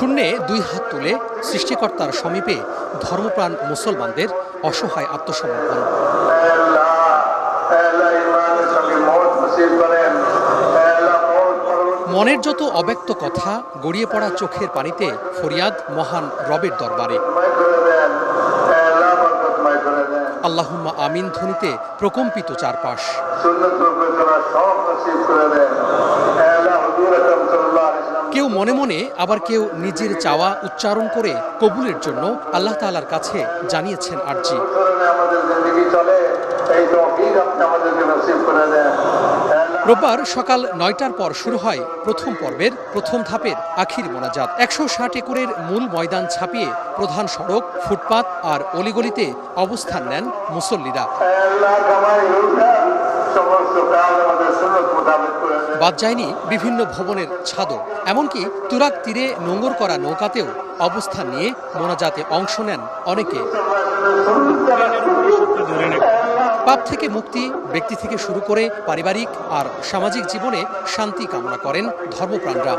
শূন্যে দুই হাত তুলে সৃষ্টিকর্তার সমীপে ধর্মপ্রাণ মুসলমানদের অসহায় আত্মসমর্পণ। মনের যত অব্যক্ত কথা গড়িয়ে পড়া চোখের পানিতে ফরিয়াদ মহান রবের দরবারে। আল্লাহুম্মা আমিন ধ্বনিতে প্রকম্পিত চারপাশ। কেউ মনে মনে, আবার কেউ নিজের চাওয়া উচ্চারণ করে কবুলের জন্য আল্লাহ তাআলার কাছে জানিয়েছেন আরজি। রোববার সকাল ৯টার পর শুরু হয় প্রথম পর্বের প্রথম ধাপের আখির মোনাজাত। ১৬০ একরের মূল ময়দান ছাপিয়ে প্রধান সড়ক, ফুটপাত আর অলিগলিতে অবস্থান নেন মুসল্লিরা। বাদ যায়নি বিভিন্ন ভবনের ছাদও, এমনকি তুরাগ তীরে নোঙর করা নৌকাতেও অবস্থান নিয়ে মোনাজাতে অংশ নেন অনেকে। পাপ থেকে মুক্তি, ব্যক্তি থেকে শুরু করে পারিবারিক আর সামাজিক জীবনে শান্তি কামনা করেন ধর্মপ্রাণরা।